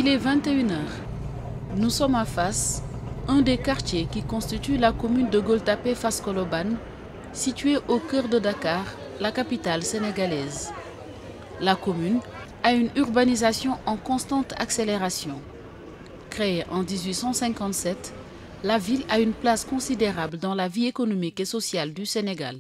Il est 21 h. Nous sommes à Fass, un des quartiers qui constitue la commune de Gueule-Tapée-Fass-Colobane, située au cœur de Dakar, la capitale sénégalaise. La commune a une urbanisation en constante accélération. Créée en 1857, la ville a une place considérable dans la vie économique et sociale du Sénégal.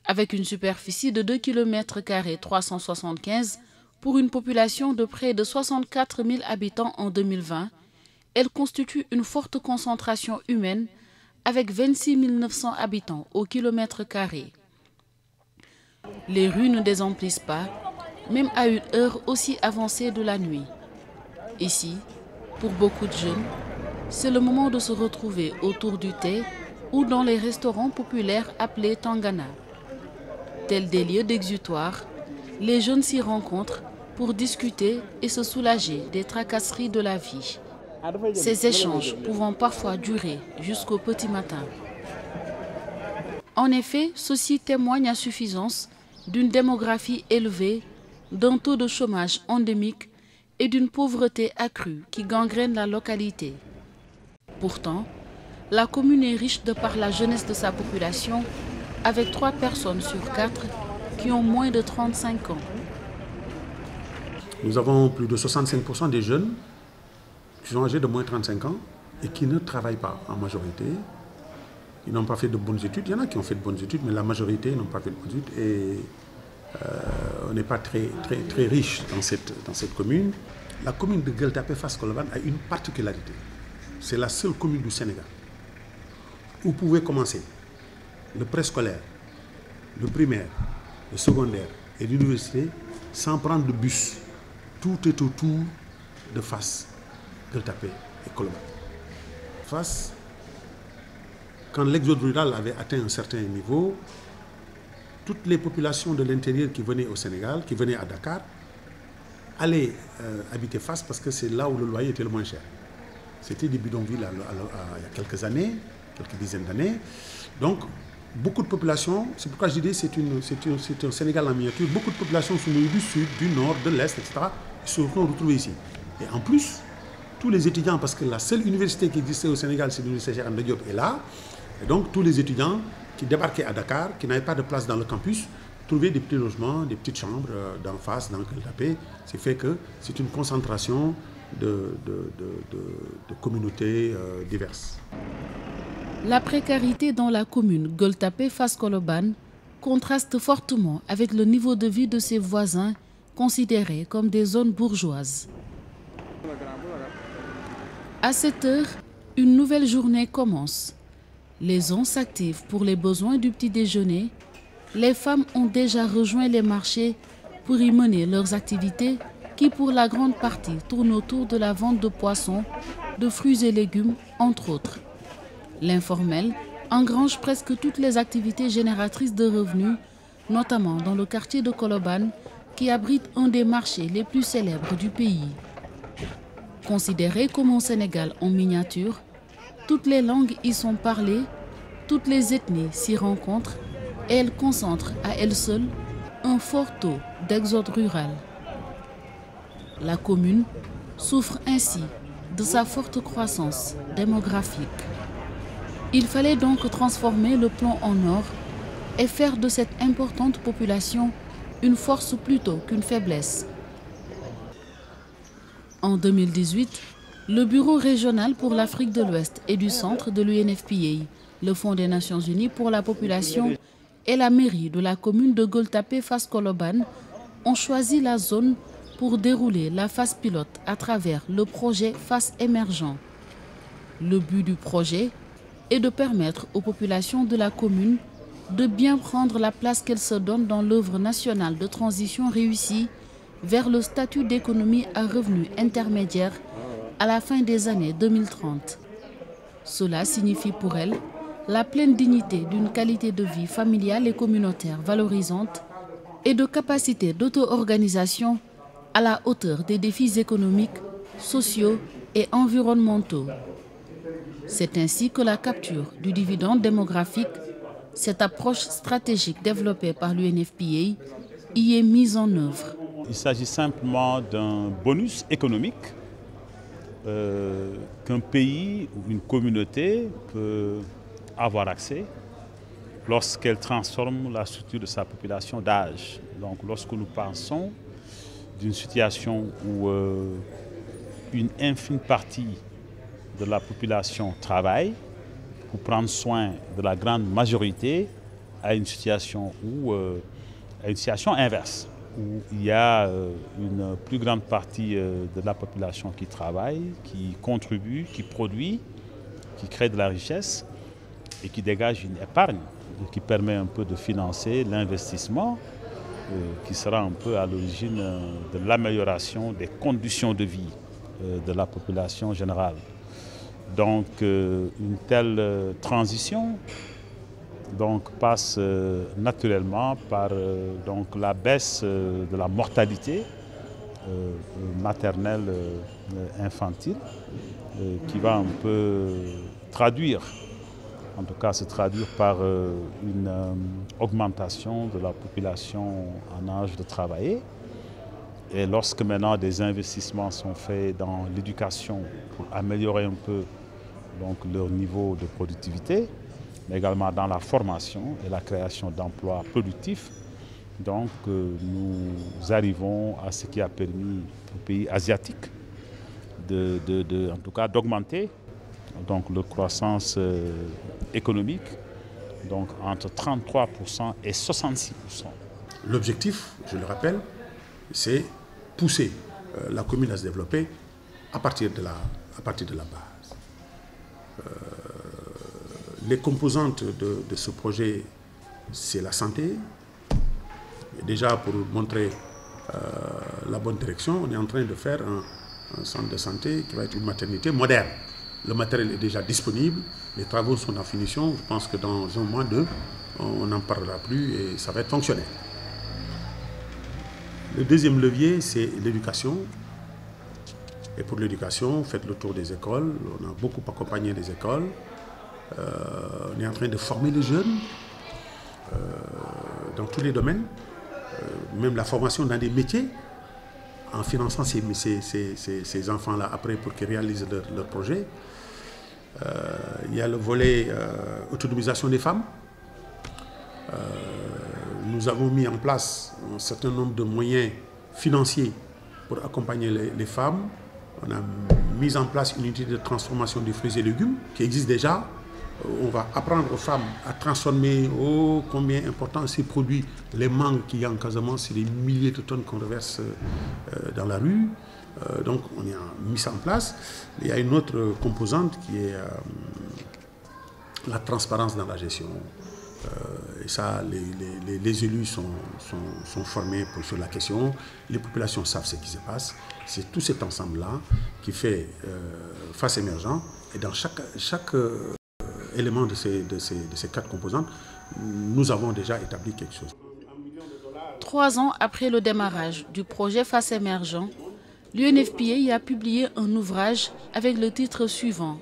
Avec une superficie de 2 km² 375 pour une population de près de 64 000 habitants en 2020, elle constitue une forte concentration humaine avec 26 900 habitants au km². Les rues ne désemplissent pas, même à une heure aussi avancée de la nuit. Ici, pour beaucoup de jeunes, c'est le moment de se retrouver autour du thé ou dans les restaurants populaires appelés Tangana. Tels des lieux d'exutoire, les jeunes s'y rencontrent pour discuter et se soulager des tracasseries de la vie. Ces échanges pouvant parfois durer jusqu'au petit matin. En effet, ceci témoigne à suffisance d'une démographie élevée, d'un taux de chômage endémique et d'une pauvreté accrue qui gangrène la localité. Pourtant, la commune est riche de par la jeunesse de sa population, avec 3 personnes sur 4 qui ont moins de 35 ans. Nous avons plus de 65% des jeunes qui sont âgés de moins de 35 ans et qui ne travaillent pas en majorité. Ils n'ont pas fait de bonnes études. Il y en a qui ont fait de bonnes études, mais la majorité n'ont pas fait de bonnes études. Et on n'est pas très riche dans cette commune. La commune de Gueule-Tapée-Fass-Colobane a une particularité. C'est la seule commune du Sénégal où vous pouvez commencer le préscolaire, le primaire, le secondaire et l'université sans prendre de bus. Tout est autour de Fass, Gueule-Tapée et Colobane. Fass, quand l'exode rural avait atteint un certain niveau, toutes les populations de l'intérieur qui venaient au Sénégal, qui venaient à Dakar, allaient habiter Fass parce que c'est là où le loyer était le moins cher. C'était des bidonvilles il y a quelques années, quelques dizaines d'années. Donc, beaucoup de populations, c'est pourquoi je dis c'est un Sénégal en miniature, beaucoup de populations sont venues du sud, du nord, de l'est, etc. Ils se sont retrouvés ici. Et en plus, tous les étudiants, parce que la seule université qui existait au Sénégal, c'est l'université Cheikh Anta Diop, est là. Et donc, tous les étudiants qui débarquaient à Dakar, qui n'avaient pas de place dans le campus, trouvaient des petits logements, des petites chambres d'en face, dans Gueule-Tapée. Ce qui fait que c'est une concentration de communautés diverses. La précarité dans la commune Gueule-Tapée-Fass-Colobane contraste fortement avec le niveau de vie de ses voisins, considérés comme des zones bourgeoises. À 7 h, une nouvelle journée commence. Les hommes s'activent pour les besoins du petit déjeuner. Les femmes ont déjà rejoint les marchés pour y mener leurs activités qui, pour la grande partie, tournent autour de la vente de poissons, de fruits et légumes, entre autres. L'informel engrange presque toutes les activités génératrices de revenus, notamment dans le quartier de Colobane, qui abrite un des marchés les plus célèbres du pays. Considéré comme un Sénégal en miniature, toutes les langues y sont parlées, toutes les ethnies s'y rencontrent et elles concentrent à elles seules un fort taux d'exode rural. La commune souffre ainsi de sa forte croissance démographique. Il fallait donc transformer le plomb en or et faire de cette importante population une force plutôt qu'une faiblesse. En 2018, le Bureau régional pour l'Afrique de l'Ouest et du Centre de l'UNFPA, le Fonds des Nations Unies pour la population et la mairie de la commune de Gueule-Tapée-Fass-Colobane ont choisi la zone pour dérouler la phase pilote à travers le projet Fass émergent. Le but du projet est de permettre aux populations de la commune de bien prendre la place qu'elles se donnent dans l'œuvre nationale de transition réussie vers le statut d'économie à revenu intermédiaire à la fin des années 2030. Cela signifie pour elles la pleine dignité d'une qualité de vie familiale et communautaire valorisante et de capacité d'auto-organisation à la hauteur des défis économiques, sociaux et environnementaux. C'est ainsi que la capture du dividende démographique, cette approche stratégique développée par l'UNFPA, y est mise en œuvre. Il s'agit simplement d'un bonus économique qu'un pays ou une communauté peut avoir accès lorsqu'elle transforme la structure de sa population d'âge. Donc lorsque nous pensons d'une situation où une infime partie de la population travaille pour prendre soin de la grande majorité, à une situation inverse, où il y a une plus grande partie de la population qui travaille, qui contribue, qui produit, qui crée de la richesse et qui dégage une épargne qui permet un peu de financer l'investissement qui sera un peu à l'origine de l'amélioration des conditions de vie de la population générale. Donc une telle transition passe naturellement par la baisse de la mortalité maternelle infantile qui va un peu se traduire par une augmentation de la population en âge de travailler. Et lorsque maintenant des investissements sont faits dans l'éducation pour améliorer un peu leur niveau de productivité, mais également dans la formation et la création d'emplois productifs, nous arrivons à ce qui a permis aux pays asiatiques d'augmenter leur croissance économique entre 33% et 66%. L'objectif, je le rappelle, c'est pousser la commune à se développer à partir de la base. Les composantes de ce projet, c'est la santé. Et déjà, pour montrer la bonne direction, on est en train de faire un centre de santé qui va être une maternité moderne. Le matériel est déjà disponible, les travaux sont en finition. Je pense que dans un mois, deux, on n'en parlera plus et ça va être fonctionnel. Le deuxième levier, c'est l'éducation. Et pour l'éducation, faites le tour des écoles. On a beaucoup accompagné les écoles. On est en train de former les jeunes dans tous les domaines, même la formation dans des métiers, en finançant ces enfants-là après pour qu'ils réalisent leur projet. Il y a le volet autonomisation des femmes. Nous avons mis en place un certain nombre de moyens financiers pour accompagner les femmes. On a mis en place une unité de transformation des fruits et légumes qui existe déjà. On va apprendre aux femmes à transformer combien important ces produits, les mangues qu'il y a en Casamance, c'est des milliers de tonnes qu'on reverse dans la rue. Donc on y a mis ça en place. Il y a une autre composante qui est la transparence dans la gestion. Et ça, les élus sont formés sur la question. Les populations savent ce qui se passe. C'est tout cet ensemble-là qui fait face émergent. Et dans chaque élément de ces quatre composantes, nous avons déjà établi quelque chose. 3 ans après le démarrage du projet Face Émergent, l'UNFPA a publié un ouvrage avec le titre suivant: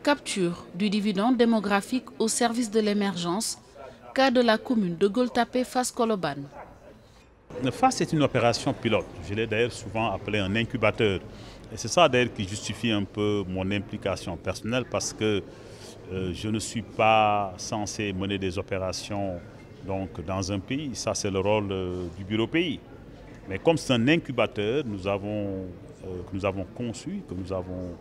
Capture du dividende démographique au service de l'émergence, cas de la commune de Gueule-Tapée Fass Colobane. FASS est une opération pilote. Je l'ai d'ailleurs souvent appelé un incubateur. Et c'est ça d'ailleurs qui justifie un peu mon implication personnelle, parce que je ne suis pas censé mener des opérations dans un pays. Ça, c'est le rôle du bureau pays. Mais comme c'est un incubateur que nous avons conçu, que nous avons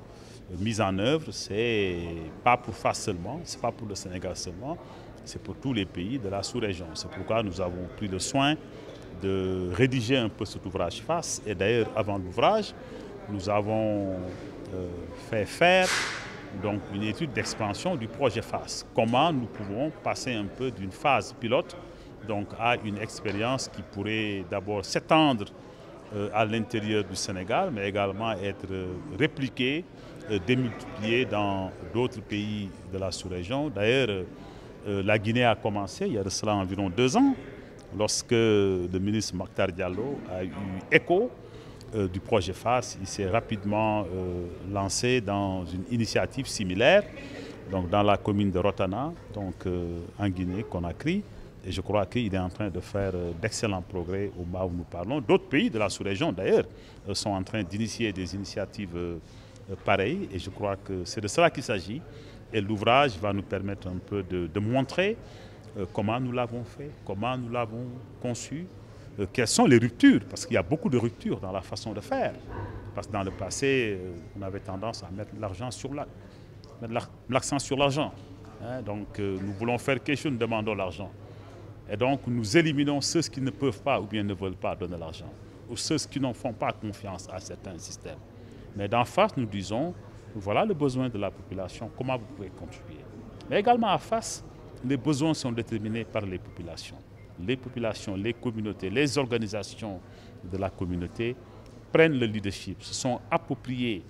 mis en œuvre, c'est pas pour FASS seulement, c'est pas pour le Sénégal seulement, c'est pour tous les pays de la sous-région. C'est pourquoi nous avons pris le soin de rédiger un peu cet ouvrage FASS. Et d'ailleurs, avant l'ouvrage, nous avons fait faire une étude d'expansion du projet FASS. Comment nous pouvons passer un peu d'une phase pilote à une expérience qui pourrait d'abord s'étendre à l'intérieur du Sénégal, mais également être répliquée, démultipliée dans d'autres pays de la sous-région. D'ailleurs, la Guinée a commencé il y a de cela environ 2 ans, lorsque le ministre Mactar Diallo a eu écho du projet FASS. Il s'est rapidement lancé dans une initiative similaire dans la commune de Rotana, en Guinée-Conakry. Et je crois qu'il est en train de faire d'excellents progrès au moment où nous parlons. D'autres pays de la sous-région, d'ailleurs, sont en train d'initier des initiatives pareil. Et je crois que c'est de cela qu'il s'agit. Et l'ouvrage va nous permettre un peu de montrer comment nous l'avons fait, comment nous l'avons conçu, quelles sont les ruptures, parce qu'il y a beaucoup de ruptures dans la façon de faire. Parce que dans le passé, on avait tendance à mettre l'accent sur l'argent. Donc nous voulons faire quelque chose, nous demandons l'argent. Et donc nous éliminons ceux qui ne peuvent pas ou bien ne veulent pas donner l'argent, ou ceux qui n'en font pas confiance à certains systèmes. Mais d'en face, nous disons, voilà le besoin de la population, comment vous pouvez contribuer. Mais également en face, les besoins sont déterminés par les populations. Les populations, les communautés, les organisations de la communauté prennent le leadership, se sont appropriés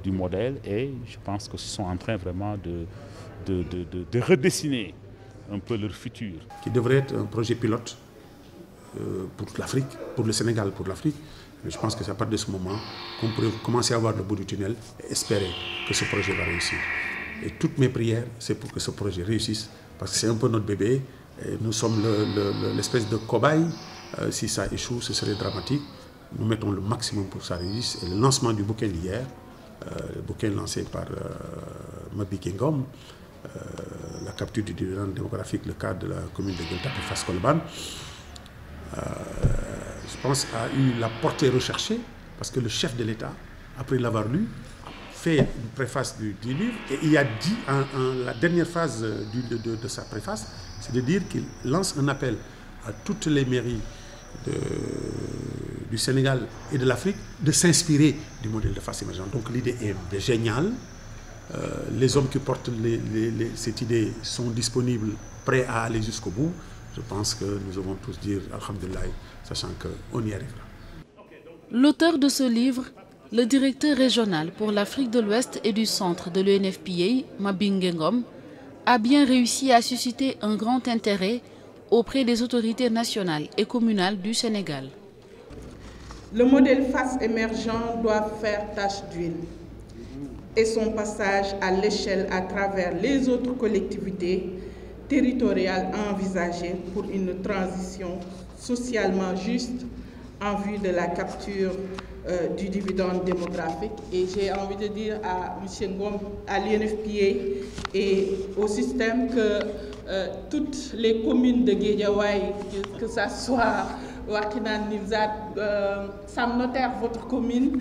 du modèle et je pense que ce sont en train vraiment de redessiner un peu leur futur. Qui devrait être un projet pilote pour l'Afrique, pour le Sénégal, pour l'Afrique. Je pense que c'est à partir de ce moment qu'on pourrait commencer à voir le bout du tunnel et espérer que ce projet va réussir. Et toutes mes prières, c'est pour que ce projet réussisse, parce que c'est un peu notre bébé. Et nous sommes l'espèce de cobaye. Si ça échoue, ce serait dramatique. Nous mettons le maximum pour que ça réussisse. Et le lancement du bouquin d'hier, le bouquin lancé par Mabiki Ngom, la capture du dividende démographique, le cadre de la commune de Gueule Tapée Fass Colobane, je pense a eu la portée recherchée, parce que le chef de l'État, après l'avoir lu, fait une préface du livre et il a dit la dernière phrase de sa préface, c'est de dire qu'il lance un appel à toutes les mairies du Sénégal et de l'Afrique de s'inspirer du modèle de Fass émergent. Donc l'idée est géniale. Les hommes qui portent cette idée sont disponibles, prêts à aller jusqu'au bout. Je pense que nous devons tous dire Alhamdulillah, sachant qu'on y arrivera. L'auteur de ce livre, le directeur régional pour l'Afrique de l'Ouest et du centre de l'UNFPA, Mabiki Ngom, a bien réussi à susciter un grand intérêt auprès des autorités nationales et communales du Sénégal. Le modèle Fass émergent doit faire tache d'huile et son passage à l'échelle à travers les autres collectivités territoriales envisagées pour une transition socialement juste en vue de la capture du dividende démographique. Et j'ai envie de dire à M. Ngom, à l'UNFPA et au système que toutes les communes de Guédiawaye, que ce soit Wakhinane Nimzatt, Sam Notaire, votre commune,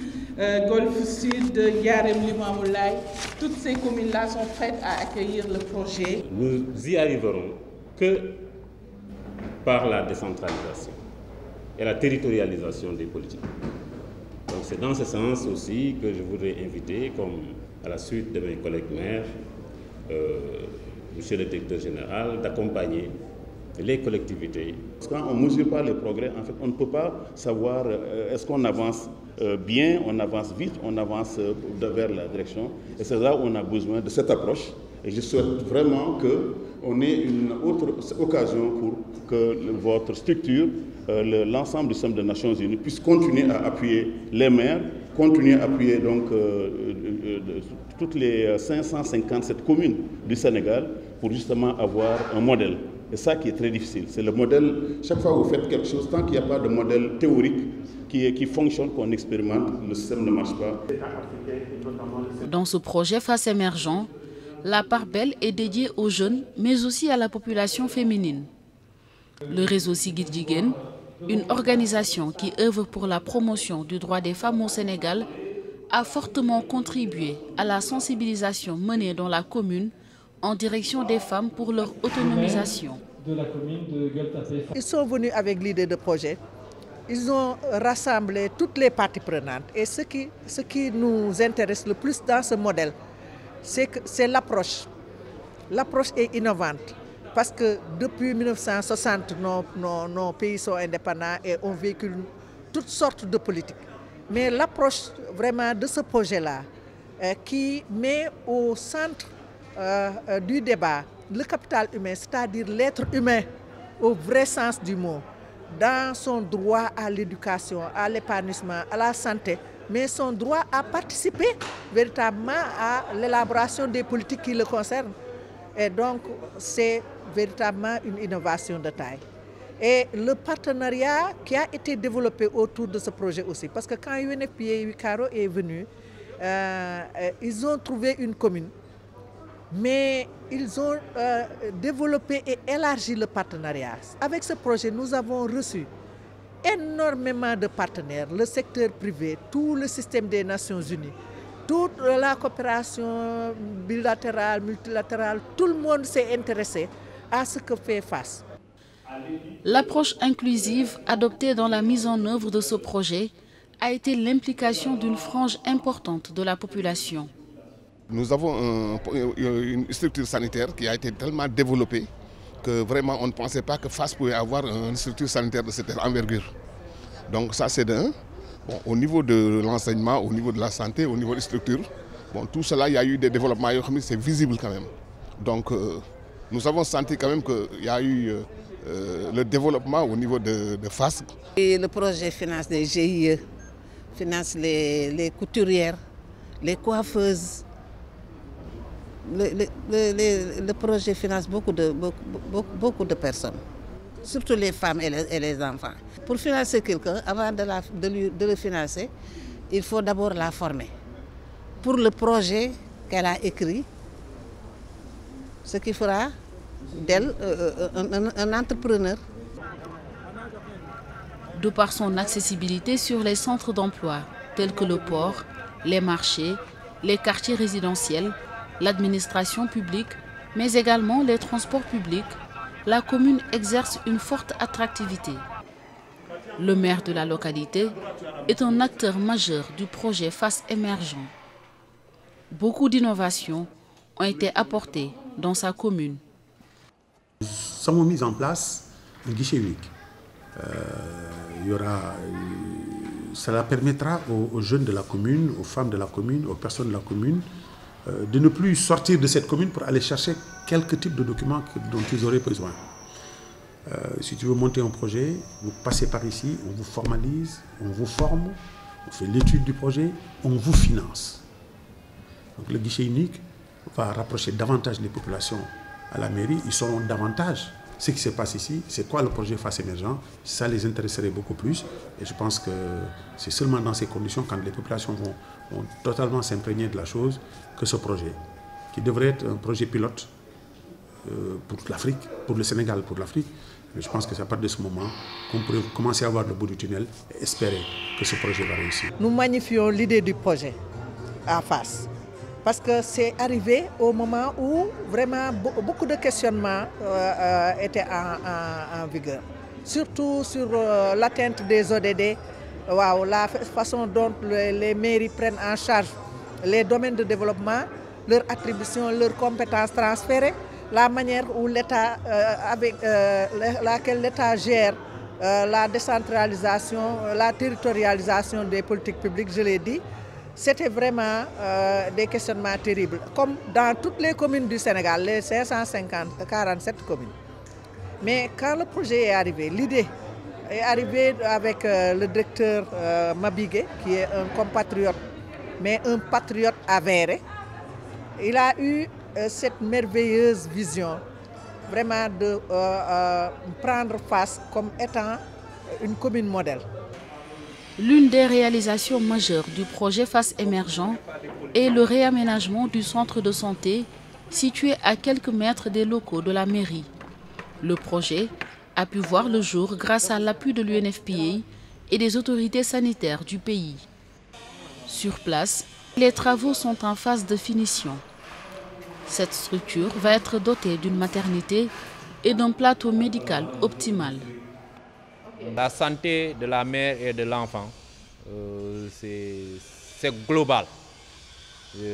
Golfe Sud, Yarem Limamoulaye, toutes ces communes-là sont prêtes à accueillir le projet. Nous y arriverons que par la décentralisation et la territorialisation des politiques. Donc c'est dans ce sens aussi que je voudrais inviter, comme à la suite de mes collègues maires, Monsieur le directeur général, d'accompagner les collectivités. Quand on ne mesure pas le progrès, en fait, on ne peut pas savoir est-ce qu'on avance bien, on avance vite, on avance vers la direction. Et c'est là où on a besoin de cette approche. Et je souhaite vraiment qu'on ait une autre occasion pour que votre structure, l'ensemble du système des Nations Unies, puisse continuer à appuyer les maires, continuer à appuyer donc toutes les 557 communes du Sénégal pour justement avoir un modèle. Et ça qui est très difficile, c'est le modèle, chaque fois que vous faites quelque chose, tant qu'il n'y a pas de modèle théorique qui fonctionne, qu'on expérimente, le système ne marche pas. Dans ce projet Fass émergent, la part belle est dédiée aux jeunes, mais aussi à la population féminine. Le réseau Siggil Jigéen, une organisation qui œuvre pour la promotion du droit des femmes au Sénégal, a fortement contribué à la sensibilisation menée dans la commune en direction des femmes pour leur autonomisation. Ils sont venus avec l'idée de projet. Ils ont rassemblé toutes les parties prenantes. Et ce qui nous intéresse le plus dans ce modèle, c'est l'approche. L'approche est innovante. Parce que depuis 1960, nos pays sont indépendants et on véhicule toutes sortes de politiques. Mais l'approche vraiment de ce projet-là, qui met au centre du débat le capital humain, c'est-à-dire l'être humain au vrai sens du mot, dans son droit à l'éducation, à l'épanouissement, à la santé, mais son droit à participer véritablement à l'élaboration des politiques qui le concernent. Et donc, c'est véritablement une innovation de taille. Et le partenariat qui a été développé autour de ce projet aussi, parce que quand UNFPA Wikaro est venu, ils ont trouvé une commune, mais ils ont développé et élargi le partenariat. Avec ce projet, nous avons reçu énormément de partenaires, le secteur privé, tout le système des Nations Unies, toute la coopération bilatérale, multilatérale, tout le monde s'est intéressé à ce que fait FASS. L'approche inclusive adoptée dans la mise en œuvre de ce projet a été l'implication d'une frange importante de la population. Nous avons une structure sanitaire qui a été tellement développée que vraiment on ne pensait pas que FASS pouvait avoir une structure sanitaire de cette envergure. Donc ça c'est d'un. Bon, au niveau de l'enseignement, au niveau de la santé, au niveau des structures, bon, tout cela, il y a eu des développements, c'est visible quand même. Donc nous avons senti quand même qu'il y a eu le développement au niveau de FASS. Et le projet finance des GIE, finance les couturières, les coiffeuses. Le projet finance beaucoup de personnes, surtout les femmes et les enfants. Pour financer quelqu'un, avant de le financer, il faut d'abord la former. Pour le projet qu'elle a écrit, ce qui fera d'elle un entrepreneur. De par son accessibilité sur les centres d'emploi, tels que le port, les marchés, les quartiers résidentiels, l'administration publique, mais également les transports publics, la commune exerce une forte attractivité. Le maire de la localité est un acteur majeur du projet FASS émergent. Beaucoup d'innovations ont été apportées dans sa commune. Nous avons mis en place un guichet unique. Cela permettra aux jeunes de la commune, aux femmes de la commune, aux personnes de la commune, de ne plus sortir de cette commune pour aller chercher quelques types de documents dont ils auraient besoin. Si tu veux monter un projet, vous passez par ici, on vous formalise, on vous forme, on fait l'étude du projet, on vous finance. Donc le guichet unique va rapprocher davantage les populations à la mairie. Ils sauront davantage ce qui se passe ici, c'est quoi le projet FASS émergent, ça les intéresserait beaucoup plus. Et je pense que c'est seulement dans ces conditions, quand les populations vont totalement s'imprégner de la chose, que ce projet, qui devrait être un projet pilote pour l'Afrique, pour le Sénégal, pour l'Afrique, je pense que c'est à partir de ce moment qu'on pourrait commencer à voir le bout du tunnel et espérer que ce projet va réussir. Nous magnifions l'idée du projet à FASS. Parce que c'est arrivé au moment où vraiment beaucoup de questionnements étaient en vigueur. Surtout sur l'atteinte des ODD, la façon dont les mairies prennent en charge les domaines de développement, leur attribution, leurs compétences transférées, la manière où l'État, avec laquelle l'État gère la décentralisation, la territorialisation des politiques publiques, je l'ai dit. C'était vraiment des questionnements terribles, comme dans toutes les communes du Sénégal, les 547 communes. Mais quand le projet est arrivé, l'idée est arrivée avec le directeur Mabigué, qui est un compatriote, mais un patriote avéré. Il a eu cette merveilleuse vision, vraiment de prendre FASS comme étant une commune modèle. L'une des réalisations majeures du projet FASS émergent est le réaménagement du centre de santé situé à quelques mètres des locaux de la mairie. Le projet a pu voir le jour grâce à l'appui de l'UNFPA et des autorités sanitaires du pays. Sur place, les travaux sont en phase de finition. Cette structure va être dotée d'une maternité et d'un plateau médical optimal. La santé de la mère et de l'enfant, c'est global.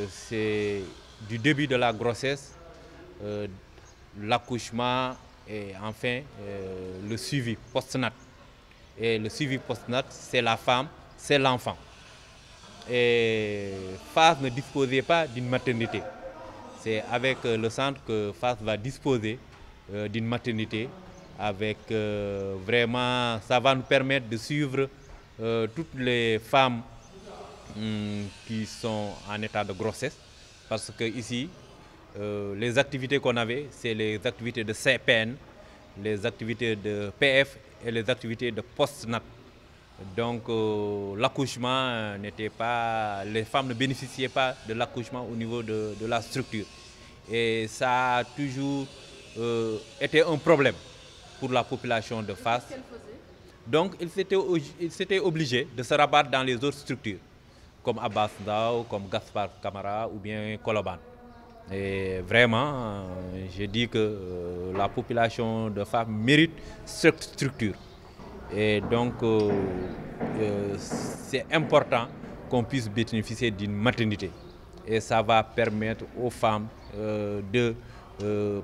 C'est du début de la grossesse, l'accouchement et enfin le suivi post-nat. Et le suivi post-nat, c'est la femme, c'est l'enfant. Et FASS ne disposait pas d'une maternité. C'est avec le centre que FASS va disposer d'une maternité. Avec vraiment, ça va nous permettre de suivre toutes les femmes qui sont en état de grossesse. Parce que ici, les activités qu'on avait, c'est les activités de CPN, les activités de PF et les activités de post-nat. Donc l'accouchement n'était pas... Les femmes ne bénéficiaient pas de l'accouchement au niveau de la structure. Et ça a toujours été un problème pour la population de Fass. Donc ils s'étaient obligés de se rabattre dans les autres structures, comme Abass Ndao, comme Gaspard Camara ou bien Colobane. Et vraiment, je dis que la population de Fass mérite cette structure. Et donc, c'est important qu'on puisse bénéficier d'une maternité. Et ça va permettre aux femmes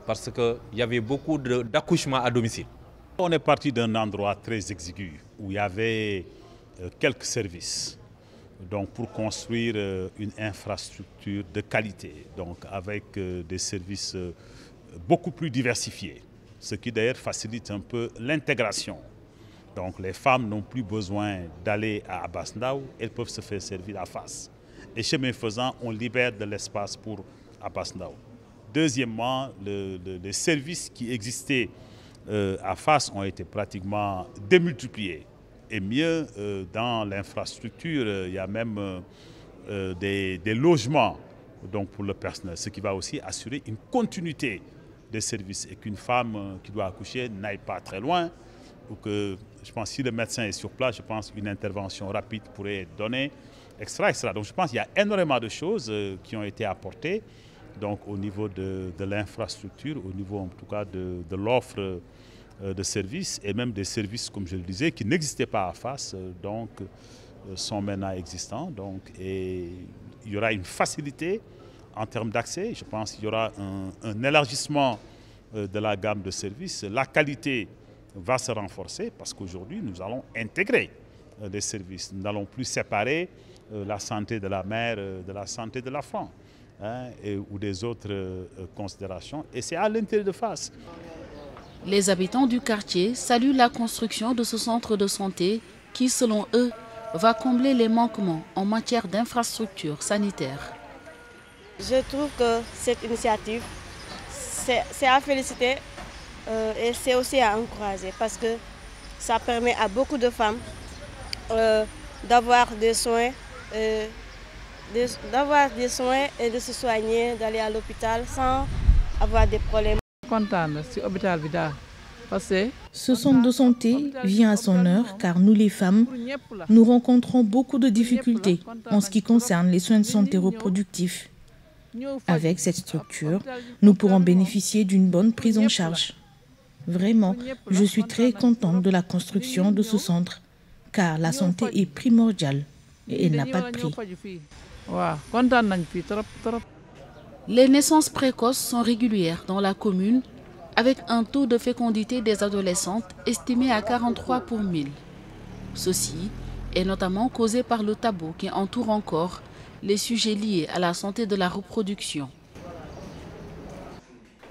parce qu'il y avait beaucoup d'accouchements à domicile. On est parti d'un endroit très exigu où il y avait quelques services. Donc pour construire une infrastructure de qualité, donc avec des services beaucoup plus diversifiés, ce qui d'ailleurs facilite un peu l'intégration. Donc les femmes n'ont plus besoin d'aller à Abass Ndao, elles peuvent se faire servir à Fass. Et chemin faisant, on libère de l'espace pour Abass Ndao. Deuxièmement, les services qui existaient à Fass ont été pratiquement démultipliés. Et mieux, dans l'infrastructure, il y a même des logements donc pour le personnel, ce qui va aussi assurer une continuité des services et qu'une femme qui doit accoucher n'aille pas très loin. Ou que, je pense, si le médecin est sur place, je pense qu'une intervention rapide pourrait être donnée, etc. Donc je pense qu'il y a énormément de choses qui ont été apportées donc, au niveau de l'infrastructure, au niveau en tout cas de l'offre de services et même des services, comme je le disais, qui n'existaient pas à Fass, donc sont maintenant existants. Donc, et il y aura une facilité en termes d'accès. Je pense qu'il y aura un élargissement de la gamme de services. La qualité va se renforcer parce qu'aujourd'hui, nous allons intégrer des services. Nous n'allons plus séparer la santé de la mère de la santé de l'enfant ou des autres considérations. Et c'est à l'intérieur de Fass. Les habitants du quartier saluent la construction de ce centre de santé qui, selon eux, va combler les manquements en matière d'infrastructures sanitaires. Je trouve que cette initiative, c'est à féliciter et c'est aussi à encourager parce que ça permet à beaucoup de femmes d'avoir des soins et de se soigner, d'aller à l'hôpital sans avoir des problèmes. Ce centre de santé vient à son heure car nous les femmes, nous rencontrons beaucoup de difficultés en ce qui concerne les soins de santé reproductifs. Avec cette structure, nous pourrons bénéficier d'une bonne prise en charge. Vraiment, je suis très contente de la construction de ce centre car la santé est primordiale et elle n'a pas de prix. Les naissances précoces sont régulières dans la commune avec un taux de fécondité des adolescentes estimé à 43 pour 1000. Ceci est notamment causé par le tabou qui entoure encore les sujets liés à la santé de la reproduction.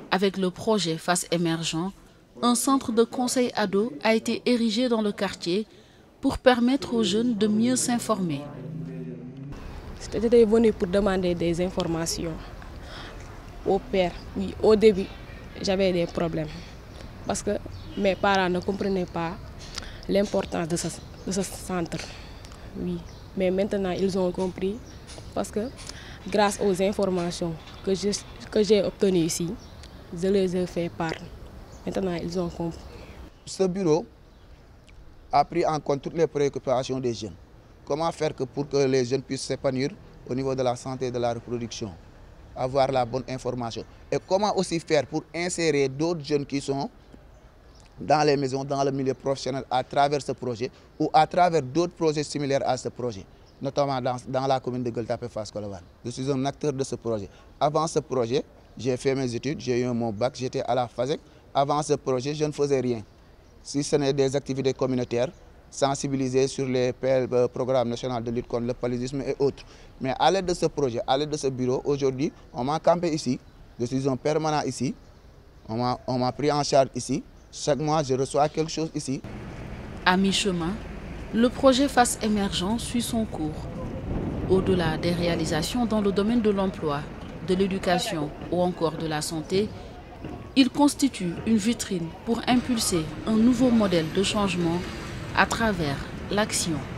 Avec le projet Fass Émergent, un centre de conseil ado a été érigé dans le quartier pour permettre aux jeunes de mieux s'informer. J'étais venu pour demander des informations au père. Oui, au début, j'avais des problèmes parce que mes parents ne comprenaient pas l'importance de ce centre. Oui, mais maintenant ils ont compris parce que grâce aux informations que j'ai obtenues ici, je les ai fait part. Maintenant, ils ont compris. Ce bureau a pris en compte toutes les préoccupations des jeunes. Comment faire pour que les jeunes puissent s'épanouir au niveau de la santé et de la reproduction, avoir la bonne information. Et comment aussi faire pour insérer d'autres jeunes qui sont dans les maisons, dans le milieu professionnel à travers ce projet ou à travers d'autres projets similaires à ce projet, notamment dans la commune de Gueule-Tapée Fass Colobane. Je suis un acteur de ce projet. Avant ce projet, j'ai fait mes études, j'ai eu mon bac, j'étais à la FASEC. Avant ce projet, je ne faisais rien. Si ce n'est des activités communautaires, sensibiliser sur les programmes nationaux de lutte contre le paludisme et autres. Mais à l'aide de ce projet, à l'aide de ce bureau, aujourd'hui, on m'a campé ici. Je suis un permanent ici. On m'a pris en charge ici. Chaque mois, je reçois quelque chose ici. À mi-chemin, le projet Fass Émergent suit son cours. Au-delà des réalisations dans le domaine de l'emploi, de l'éducation ou encore de la santé, il constitue une vitrine pour impulser un nouveau modèle de changement à travers l'action.